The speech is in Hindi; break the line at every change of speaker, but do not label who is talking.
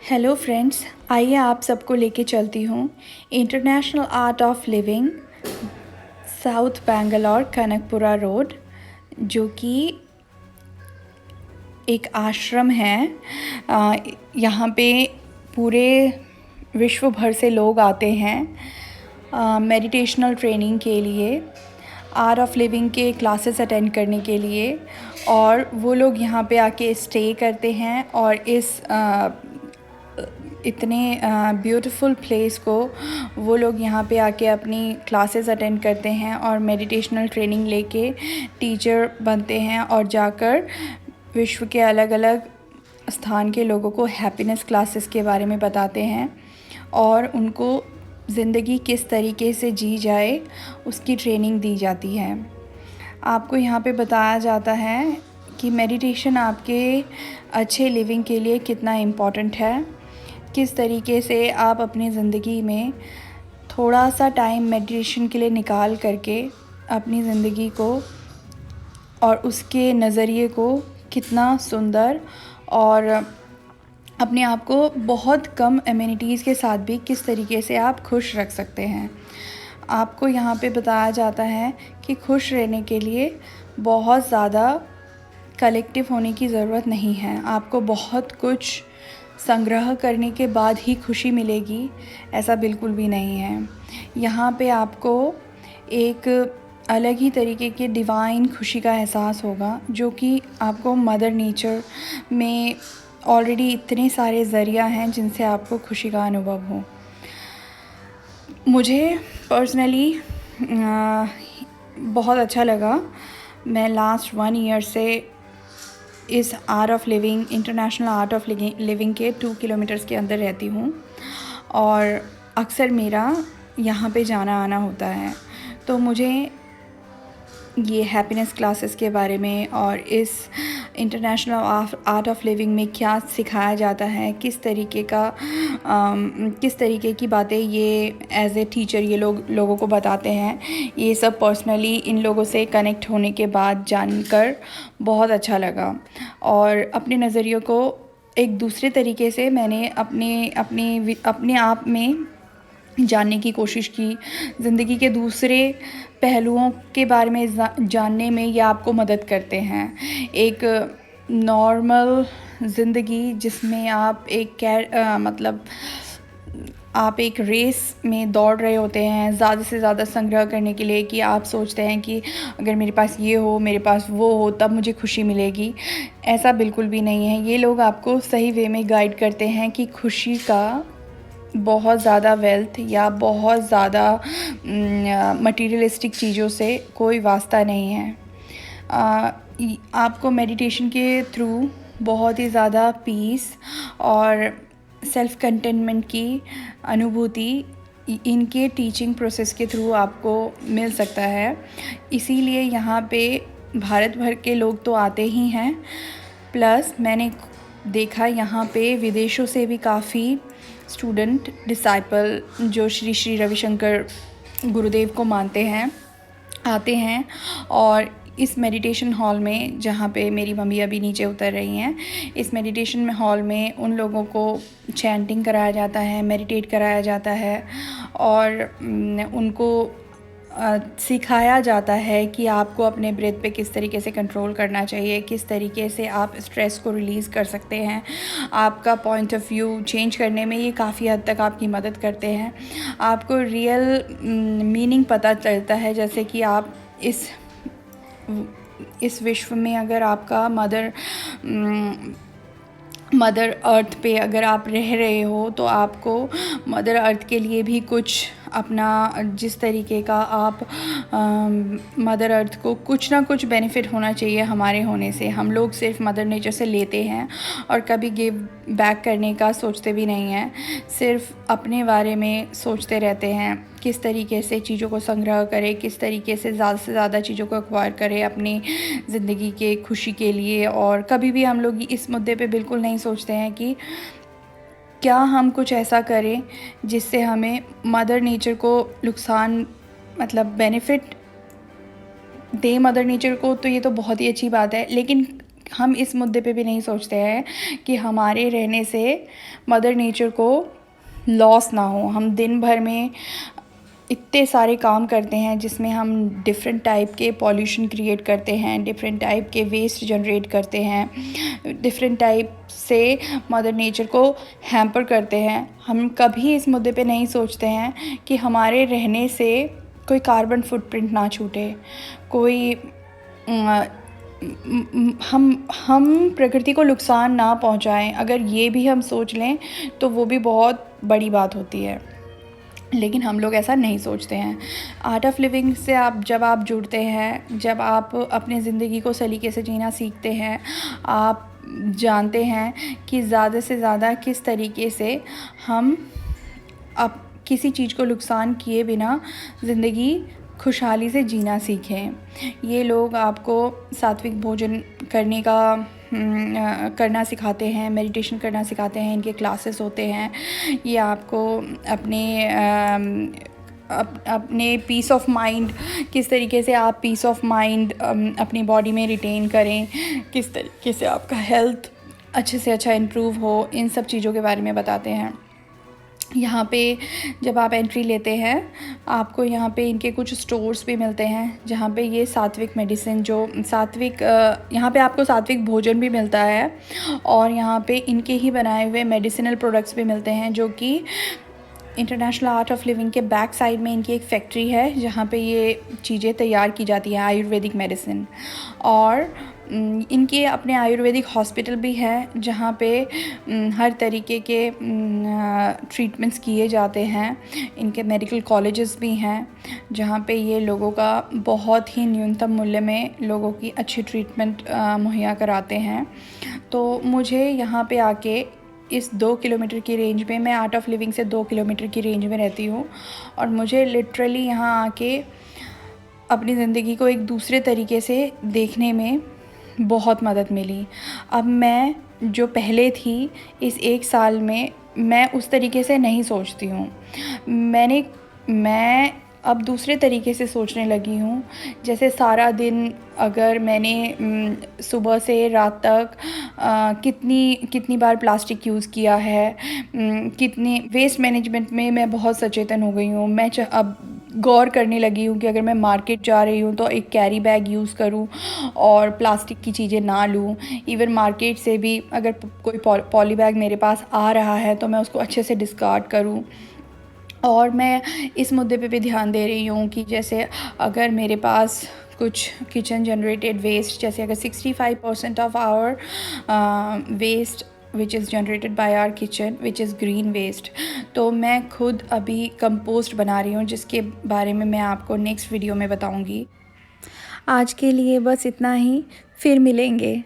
हेलो फ्रेंड्स, आइए आप सबको लेके चलती हूँ international art of living, south Bangalore, Kanakapura road, जो कि एक आश्रम है। यहाँ पे पूरे विश्व भर से लोग आते हैं मेडिटेशनल ट्रेनिंग के लिए, आर्ट ऑफ लिविंग के क्लासेस अटेंड करने के लिए, और वो लोग यहाँ पे आके स्टे करते हैं और इस इतने ब्यूटीफुल प्लेस को वो लोग यहाँ पे आके अपनी क्लासेस अटेंड करते हैं और मेडिटेशनल ट्रेनिंग लेके टीचर बनते हैं और जाकर विश्व के अलग अलग स्थान के लोगों को हैप्पीनेस क्लासेस के बारे में बताते हैं और उनको ज़िंदगी किस तरीके से जी जाए उसकी ट्रेनिंग दी जाती है। आपको यहाँ पे बताया जाता है कि मेडिटेशन आपके अच्छे लिविंग के लिए कितना इम्पॉर्टेंट है, किस तरीके से आप अपनी ज़िंदगी में थोड़ा सा टाइम मेडिटेशन के लिए निकाल करके अपनी ज़िंदगी को और उसके नज़रिए को कितना सुंदर और अपने आप को बहुत कम एमिनिटीज़ के साथ भी किस तरीके से आप खुश रख सकते हैं। आपको यहाँ पे बताया जाता है कि खुश रहने के लिए बहुत ज़्यादा कलेक्टिव होने की ज़रूरत नहीं है। आपको बहुत कुछ संग्रह करने के बाद ही खुशी मिलेगी, ऐसा बिल्कुल भी नहीं है। यहाँ पे आपको एक अलग ही तरीके की डिवाइन खुशी का एहसास होगा, जो कि आपको मदर नेचर में ऑलरेडी इतने सारे ज़रिया हैं जिनसे आपको खुशी का अनुभव हो। मुझे पर्सनली बहुत अच्छा लगा। मैं लास्ट 1 ईयर से इस art of living, international art of living के 2 किलोमीटर्स के अंदर रहती हूँ और अक्सर मेरा यहाँ पे जाना आना होता है। तो मुझे ये हैप्पीनेस क्लासेस के बारे में और इस इंटरनेशनल आर्ट ऑफ लिविंग में क्या सिखाया जाता है, किस तरीके की बातें ये एज ए टीचर ये लोगों को बताते हैं, ये सब पर्सनली इन लोगों से कनेक्ट होने के बाद जानकर बहुत अच्छा लगा। और अपने नज़रियों को एक दूसरे तरीके से मैंने अपने आप में जानने की कोशिश की। ज़िंदगी के दूसरे पहलुओं के बारे में जानने में ये आपको मदद करते हैं। एक नॉर्मल ज़िंदगी जिसमें आप आप एक रेस में दौड़ रहे होते हैं ज़्यादा से ज़्यादा संग्रह करने के लिए, कि आप सोचते हैं कि अगर मेरे पास ये हो, मेरे पास वो हो, तब मुझे खुशी मिलेगी। ऐसा बिल्कुल भी नहीं है। ये लोग आपको सही वे में गाइड करते हैं कि खुशी का बहुत ज़्यादा वेल्थ या बहुत ज़्यादा मटीरियलिस्टिक चीज़ों से कोई वास्ता नहीं है। आपको मेडिटेशन के थ्रू बहुत ही ज़्यादा पीस और सेल्फ़ कंटेनमेंट की अनुभूति इनके टीचिंग प्रोसेस के थ्रू आपको मिल सकता है। इसीलिए यहाँ पे भारत भर के लोग तो आते ही हैं, प्लस मैंने देखा यहाँ पे विदेशों से भी काफ़ी स्टूडेंट डिसाइपल जो श्री श्री रविशंकर गुरुदेव को मानते हैं आते हैं। और इस मेडिटेशन हॉल में, जहाँ पे मेरी मम्मी अभी नीचे उतर रही हैं, इस मेडिटेशन हॉल में उन लोगों को चैंटिंग कराया जाता है, मेडिटेट कराया जाता है और उनको सिखाया जाता है कि आपको अपने ब्रेथ पे किस तरीके से कंट्रोल करना चाहिए, किस तरीके से आप स्ट्रेस को रिलीज़ कर सकते हैं। आपका पॉइंट ऑफ व्यू चेंज करने में ये काफ़ी हद तक आपकी मदद करते हैं। आपको रियल मीनिंग पता चलता है, जैसे कि आप इस विश्व में अगर आपका मदर अर्थ पे अगर आप रह रहे हो तो आपको मदर अर्थ के लिए भी कुछ अपना, जिस तरीके का आप मदर अर्थ को कुछ ना कुछ बेनिफिट होना चाहिए हमारे होने से। हम लोग सिर्फ मदर नेचर से लेते हैं और कभी गिव बैक करने का सोचते भी नहीं हैं, सिर्फ अपने बारे में सोचते रहते हैं किस तरीके से चीज़ों को संग्रह करें, किस तरीके से ज़्यादा से ज़्यादा चीज़ों को एक्वायर करें अपनी ज़िंदगी के खुशी के लिए। और कभी भी हम लोग इस मुद्दे पे बिल्कुल नहीं सोचते हैं कि क्या हम कुछ ऐसा करें जिससे हमें मदर नेचर को नुकसान, बेनिफिट दे मदर नेचर को। तो ये तो बहुत ही अच्छी बात है, लेकिन हम इस मुद्दे पे भी नहीं सोचते हैं कि हमारे रहने से मदर नेचर को लॉस ना हो। हम दिन भर में इतने सारे काम करते हैं जिसमें हम डिफरेंट टाइप के पॉल्यूशन क्रिएट करते हैं, डिफरेंट टाइप के वेस्ट जनरेट करते हैं, डिफरेंट टाइप से मदर नेचर को हैम्पर करते हैं। हम कभी इस मुद्दे पे नहीं सोचते हैं कि हमारे रहने से कोई कार्बन फुटप्रिंट ना छूटे, कोई हम प्रकृति को नुकसान ना पहुंचाएं। अगर ये भी हम सोच लें तो वो भी बहुत बड़ी बात होती है, लेकिन हम लोग ऐसा नहीं सोचते हैं। आर्ट ऑफ लिविंग से जब आप जुड़ते हैं, जब आप अपनी ज़िंदगी को सलीके से जीना सीखते हैं, आप जानते हैं कि ज़्यादा से ज़्यादा किस तरीके से हम अब किसी चीज़ को नुकसान किए बिना ज़िंदगी खुशहाली से जीना सीखें। ये लोग आपको सात्विक भोजन करना सिखाते हैं, मेडिटेशन करना सिखाते हैं, इनके क्लासेस होते हैं। ये आपको अपने पीस ऑफ माइंड, किस तरीके से आप पीस ऑफ माइंड अपनी बॉडी में रिटेन करें, किस तरीके से आपका हेल्थ अच्छे से अच्छा इम्प्रूव हो, इन सब चीज़ों के बारे में बताते हैं। यहाँ पे जब आप एंट्री लेते हैं, आपको यहाँ पे इनके कुछ स्टोर्स भी मिलते हैं जहाँ पे ये सात्विक मेडिसिन, यहाँ पे आपको सात्विक भोजन भी मिलता है, और यहाँ पे इनके ही बनाए हुए मेडिसिनल प्रोडक्ट्स भी मिलते हैं, जो कि इंटरनेशनल आर्ट ऑफ लिविंग के बैक साइड में इनकी एक फैक्ट्री है जहाँ पे ये चीज़ें तैयार की जाती हैं, आयुर्वेदिक मेडिसिन। और इनके अपने आयुर्वेदिक हॉस्पिटल भी है जहाँ पे हर तरीके के ट्रीटमेंट्स किए जाते हैं। इनके मेडिकल कॉलेजेस भी हैं जहाँ पे ये लोगों का बहुत ही न्यूनतम मूल्य में लोगों की अच्छी ट्रीटमेंट मुहैया कराते हैं। तो मुझे यहाँ पे आके इस 2 किलोमीटर की रेंज में, मैं आर्ट ऑफ लिविंग से 2 किलोमीटर की रेंज में रहती हूँ, और मुझे लिटरली यहाँ आके अपनी ज़िंदगी को एक दूसरे तरीके से देखने में बहुत मदद मिली। अब मैं जो पहले थी, इस 1 साल में मैं उस तरीके से नहीं सोचती हूँ। मैं अब दूसरे तरीके से सोचने लगी हूँ। जैसे सारा दिन अगर मैंने सुबह से रात तक कितनी बार प्लास्टिक यूज़ किया है, कितनी वेस्ट मैनेजमेंट में मैं बहुत सचेतन हो गई हूँ। मैं अब गौर करने लगी हूँ कि अगर मैं मार्केट जा रही हूँ तो एक कैरी बैग यूज़ करूँ और प्लास्टिक की चीज़ें ना लूँ। इवन मार्केट से भी अगर कोई पॉली बैग मेरे पास आ रहा है तो मैं उसको अच्छे से डिस्कार्ड करूँ। और मैं इस मुद्दे पे भी ध्यान दे रही हूँ कि जैसे अगर मेरे पास कुछ किचन जनरेटेड वेस्ट, जैसे अगर 65% of our waste which is generated by our kitchen which is green waste, तो मैं खुद अभी कंपोस्ट बना रही हूँ, जिसके बारे में मैं आपको नेक्स्ट वीडियो में बताऊँगी। आज के लिए बस इतना ही, फिर मिलेंगे।